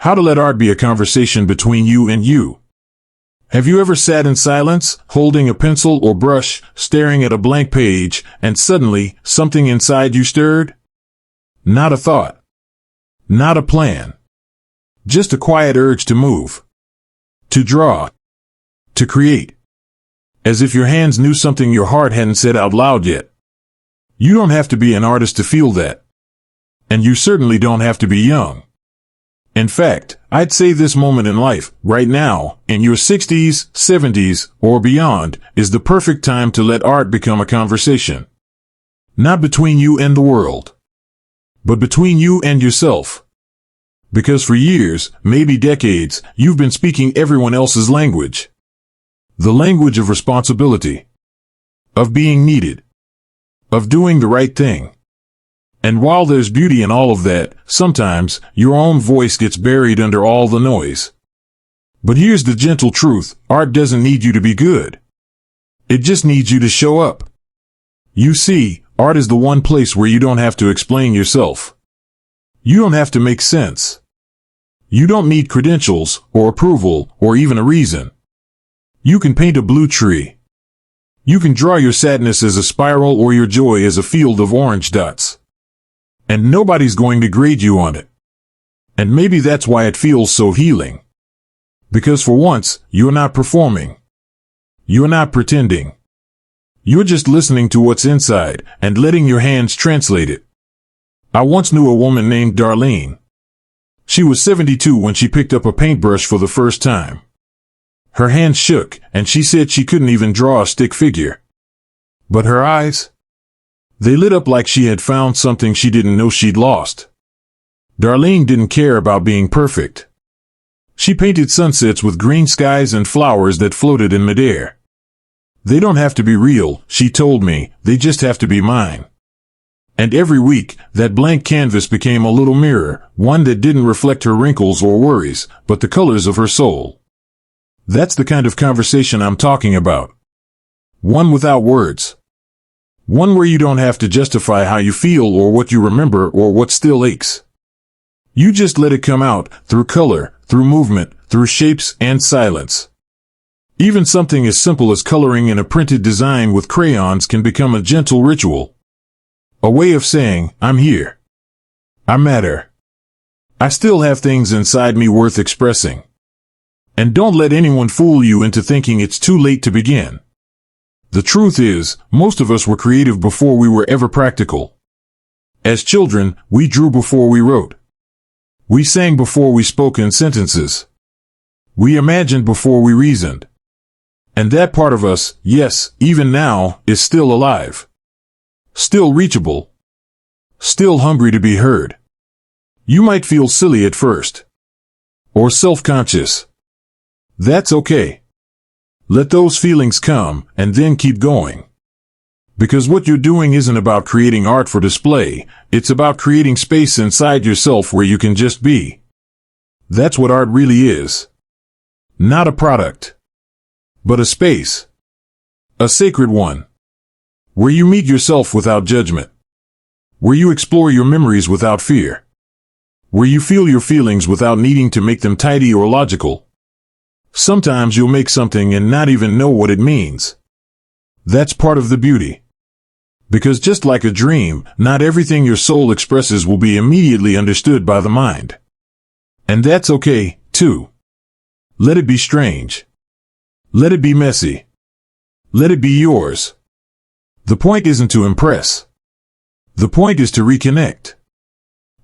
How to let art be a conversation between you and you. Have you ever sat in silence, holding a pencil or brush, staring at a blank page, and suddenly, something inside you stirred? Not a thought. Not a plan. Just a quiet urge to move. To draw. To create. As if your hands knew something your heart hadn't said out loud yet. You don't have to be an artist to feel that. And you certainly don't have to be young. In fact, I'd say this moment in life, right now, in your 60s, 70s, or beyond, is the perfect time to let art become a conversation. Not between you and the world, but between you and yourself. Because for years, maybe decades, you've been speaking everyone else's language. The language of responsibility. Of being needed. Of doing the right thing. And while there's beauty in all of that, sometimes your own voice gets buried under all the noise. But here's the gentle truth, art doesn't need you to be good. It just needs you to show up. You see, art is the one place where you don't have to explain yourself. You don't have to make sense. You don't need credentials, or approval, or even a reason. You can paint a blue tree. You can draw your sadness as a spiral or your joy as a field of orange dots. And nobody's going to grade you on it. And maybe that's why it feels so healing. Because for once, you're not performing. You're not pretending. You're just listening to what's inside and letting your hands translate it. I once knew a woman named Darlene. She was 72 when she picked up a paintbrush for the first time. Her hands shook, and she said she couldn't even draw a stick figure. But her eyes? They lit up like she had found something she didn't know she'd lost. Darlene didn't care about being perfect. She painted sunsets with green skies and flowers that floated in midair. They don't have to be real, she told me, they just have to be mine. And every week, that blank canvas became a little mirror, one that didn't reflect her wrinkles or worries, but the colors of her soul. That's the kind of conversation I'm talking about. One without words. One where you don't have to justify how you feel or what you remember or what still aches. You just let it come out, through color, through movement, through shapes and silence. Even something as simple as coloring in a printed design with crayons can become a gentle ritual. A way of saying, I'm here. I matter. I still have things inside me worth expressing. And don't let anyone fool you into thinking it's too late to begin. The truth is, most of us were creative before we were ever practical. As children, we drew before we wrote. We sang before we spoke in sentences. We imagined before we reasoned. And that part of us, yes, even now, is still alive. Still reachable. Still hungry to be heard. You might feel silly at first. Or self-conscious. That's okay. Let those feelings come, and then keep going. Because what you're doing isn't about creating art for display, it's about creating space inside yourself where you can just be. That's what art really is. Not a product. But a space. A sacred one. Where you meet yourself without judgment. Where you explore your memories without fear. Where you feel your feelings without needing to make them tidy or logical. Sometimes you'll make something and not even know what it means. That's part of the beauty. Because just like a dream, not everything your soul expresses will be immediately understood by the mind. And that's okay, too. Let it be strange. Let it be messy. Let it be yours. The point isn't to impress. The point is to reconnect.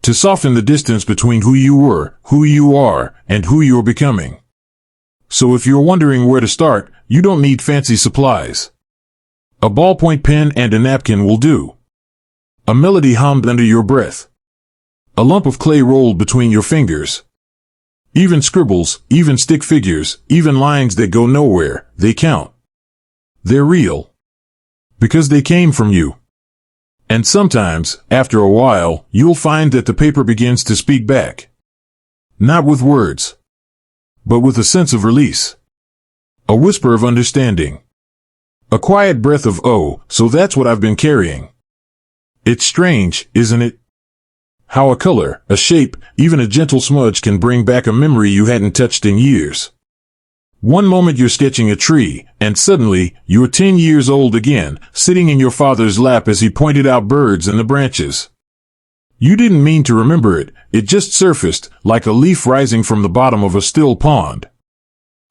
To soften the distance between who you were, who you are, and who you're becoming. So if you're wondering where to start, you don't need fancy supplies. A ballpoint pen and a napkin will do. A melody hummed under your breath. A lump of clay rolled between your fingers. Even scribbles, even stick figures, even lines that go nowhere, they count. They're real. Because they came from you. And sometimes, after a while, you'll find that the paper begins to speak back. Not with words. But with a sense of release. A whisper of understanding. A quiet breath of, oh, so that's what I've been carrying. It's strange, isn't it? how a color, a shape, even a gentle smudge can bring back a memory you hadn't touched in years. One moment you're sketching a tree, and suddenly, you're 10 years old again, sitting in your father's lap as he pointed out birds in the branches. You didn't mean to remember it, it just surfaced, like a leaf rising from the bottom of a still pond.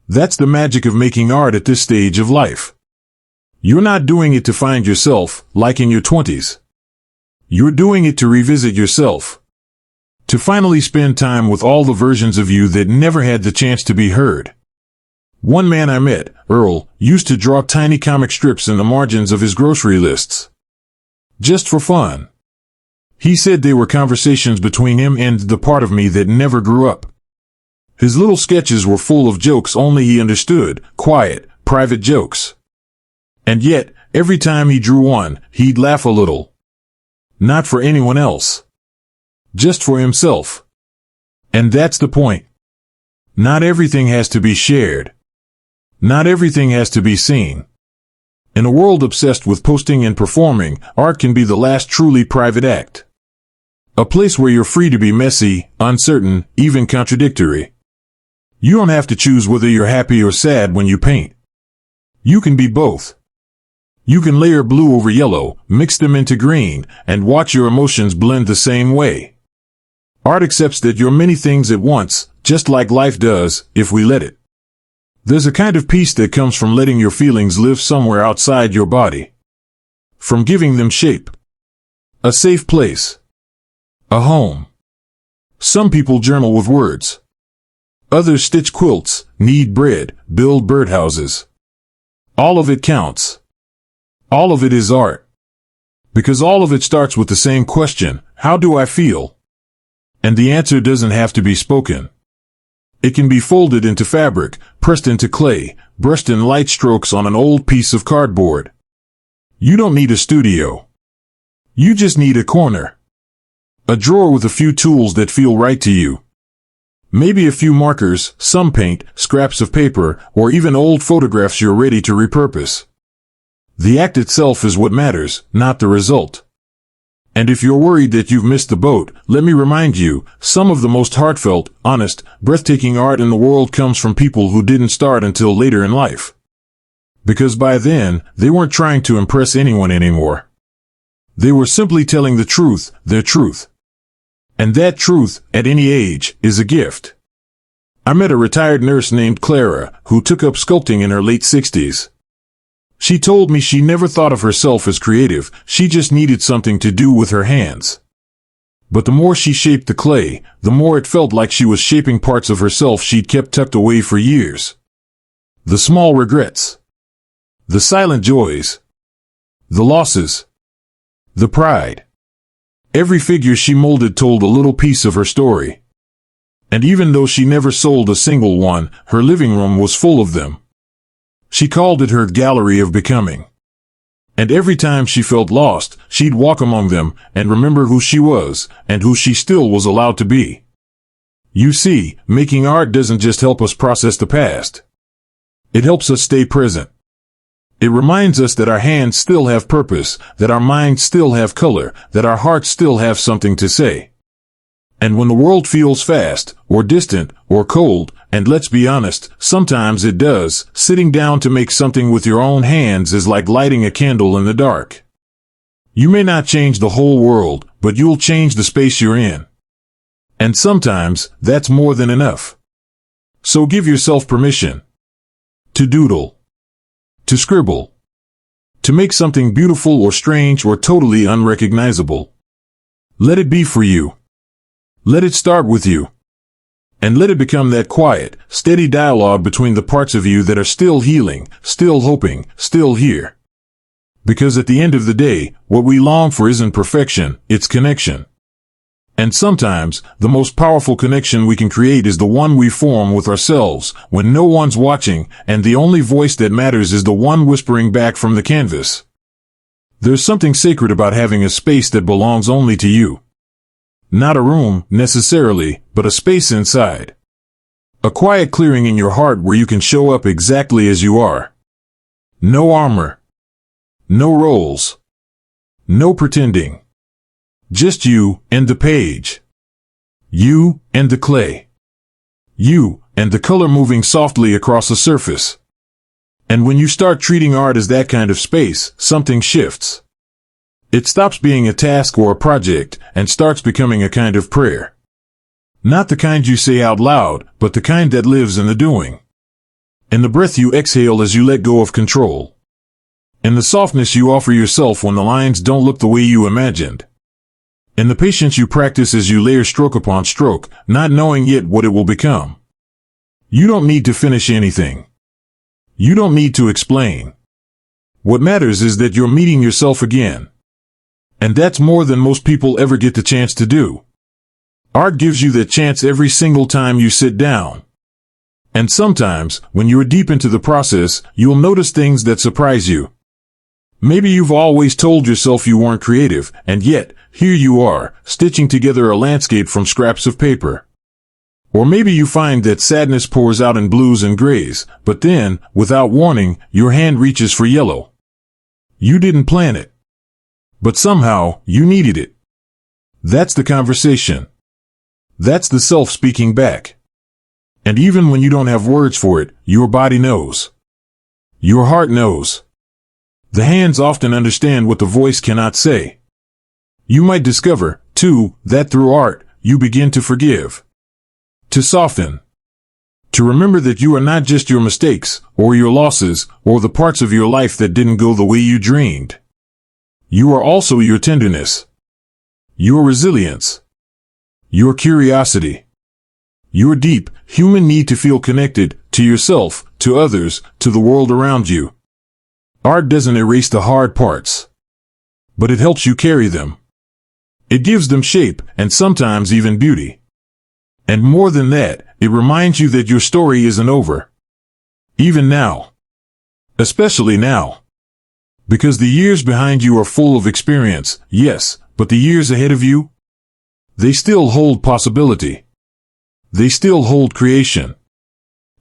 That's the magic of making art at this stage of life. You're not doing it to find yourself, like in your 20s. You're doing it to revisit yourself. To finally spend time with all the versions of you that never had the chance to be heard. One man I met, Earl, used to draw tiny comic strips in the margins of his grocery lists. Just for fun. He said they were conversations between him and the part of me that never grew up. His little sketches were full of jokes only he understood, quiet, private jokes. And yet, every time he drew one, he'd laugh a little. Not for anyone else. Just for himself. And that's the point. Not everything has to be shared. Not everything has to be seen. In a world obsessed with posting and performing, art can be the last truly private act. A place where you're free to be messy, uncertain, even contradictory. You don't have to choose whether you're happy or sad when you paint. You can be both. You can layer blue over yellow, mix them into green, and watch your emotions blend the same way. Art accepts that you're many things at once, just like life does, if we let it. There's a kind of peace that comes from letting your feelings live somewhere outside your body. From giving them shape. A safe place. A home. Some people journal with words. Others stitch quilts, knead bread, build birdhouses. All of it counts. All of it is art. Because all of it starts with the same question, how do I feel? And the answer doesn't have to be spoken. It can be folded into fabric, pressed into clay, brushed in light strokes on an old piece of cardboard. You don't need a studio. You just need a corner. A drawer with a few tools that feel right to you. Maybe a few markers, some paint, scraps of paper, or even old photographs you're ready to repurpose. The act itself is what matters, not the result. And if you're worried that you've missed the boat, let me remind you, some of the most heartfelt, honest, breathtaking art in the world comes from people who didn't start until later in life. Because by then, they weren't trying to impress anyone anymore. They were simply telling the truth, their truth. And that truth, at any age, is a gift. I met a retired nurse named Clara, who took up sculpting in her late 60s. She told me she never thought of herself as creative, she just needed something to do with her hands. But the more she shaped the clay, the more it felt like she was shaping parts of herself she'd kept tucked away for years. The small regrets. The silent joys. The losses. The pride. Every figure she molded told a little piece of her story. And even though she never sold a single one, her living room was full of them. She called it her gallery of becoming. And every time she felt lost, she'd walk among them and remember who she was and who she still was allowed to be. You see, making art doesn't just help us process the past. It helps us stay present. It reminds us that our hands still have purpose, that our minds still have color, that our hearts still have something to say. And when the world feels fast, or distant, or cold, and let's be honest, sometimes it does, sitting down to make something with your own hands is like lighting a candle in the dark. You may not change the whole world, but you'll change the space you're in. And sometimes, that's more than enough. So give yourself permission. To doodle. To scribble. To make something beautiful or strange or totally unrecognizable. Let it be for you. Let it start with you. And let it become that quiet, steady dialogue between the parts of you that are still healing, still hoping, still here. Because at the end of the day, what we long for isn't perfection, it's connection. And sometimes, the most powerful connection we can create is the one we form with ourselves, when no one's watching, and the only voice that matters is the one whispering back from the canvas. There's something sacred about having a space that belongs only to you. Not a room, necessarily, but a space inside. A quiet clearing in your heart where you can show up exactly as you are. No armor. No roles. No pretending. Just you and the page. You and the clay. You and the color moving softly across the surface. And when you start treating art as that kind of space, something shifts. It stops being a task or a project and starts becoming a kind of prayer. Not the kind you say out loud, but the kind that lives in the doing. In the breath you exhale as you let go of control. In the softness you offer yourself when the lines don't look the way you imagined. In the patience you practice as you layer stroke upon stroke, not knowing yet what it will become. You don't need to finish anything. You don't need to explain. What matters is that you're meeting yourself again. And that's more than most people ever get the chance to do. Art gives you that chance every single time you sit down. And sometimes, when you're deep into the process, you'll notice things that surprise you. Maybe you've always told yourself you weren't creative, and yet, here you are, stitching together a landscape from scraps of paper. Or maybe you find that sadness pours out in blues and grays, but then, without warning, your hand reaches for yellow. You didn't plan it. But somehow, you needed it. That's the conversation. That's the self speaking back. And even when you don't have words for it, your body knows. Your heart knows. The hands often understand what the voice cannot say. You might discover, too, that through art, you begin to forgive. To soften. To remember that you are not just your mistakes, or your losses, or the parts of your life that didn't go the way you dreamed. You are also your tenderness. Your resilience. Your curiosity. Your deep, human need to feel connected, to yourself, to others, to the world around you. Art doesn't erase the hard parts. But it helps you carry them. It gives them shape, and sometimes even beauty. And more than that, it reminds you that your story isn't over. Even now. Especially now. Because the years behind you are full of experience, yes, but the years ahead of you? They still hold possibility. They still hold creation.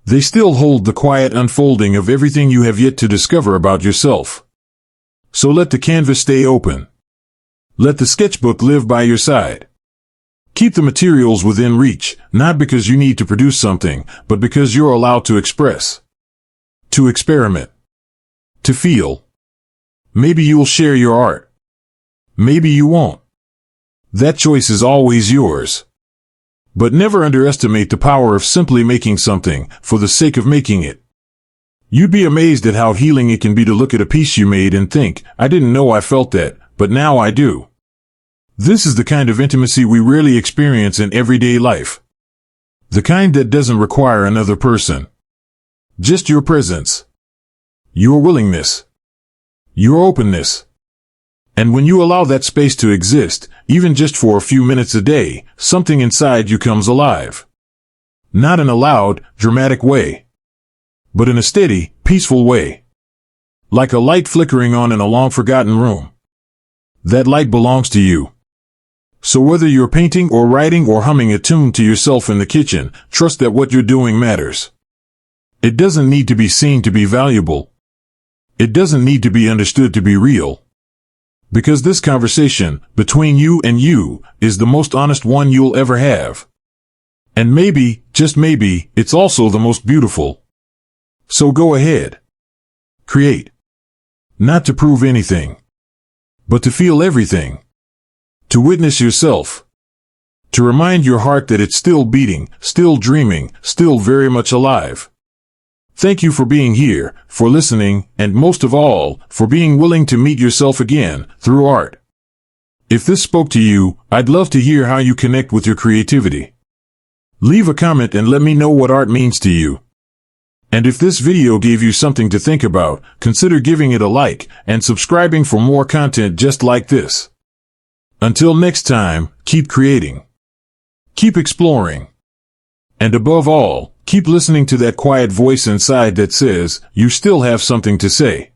They still hold the quiet unfolding of everything you have yet to discover about yourself. So let the canvas stay open. Let the sketchbook live by your side. Keep the materials within reach, not because you need to produce something, but because you're allowed to express. To experiment. To feel. Maybe you'll share your art. Maybe you won't. That choice is always yours. But never underestimate the power of simply making something, for the sake of making it. You'd be amazed at how healing it can be to look at a piece you made and think, I didn't know I felt that, but now I do. This is the kind of intimacy we rarely experience in everyday life. The kind that doesn't require another person. Just your presence. Your willingness. Your openness. And when you allow that space to exist, even just for a few minutes a day, something inside you comes alive. Not in a loud, dramatic way, but in a steady, peaceful way. Like a light flickering on in a long-forgotten room. That light belongs to you. So whether you're painting or writing or humming a tune to yourself in the kitchen, trust that what you're doing matters. It doesn't need to be seen to be valuable. It doesn't need to be understood to be real. Because this conversation, between you and you, is the most honest one you'll ever have. And maybe, just maybe, it's also the most beautiful. So go ahead. Create. Not to prove anything. But to feel everything. To witness yourself. To remind your heart that it's still beating, still dreaming, still very much alive. Thank you for being here, for listening, and most of all, for being willing to meet yourself again, through art. If this spoke to you, I'd love to hear how you connect with your creativity. Leave a comment and let me know what art means to you. And if this video gave you something to think about, consider giving it a like, and subscribing for more content just like this. Until next time, keep creating. Keep exploring. And above all, keep listening to that quiet voice inside that says, you still have something to say.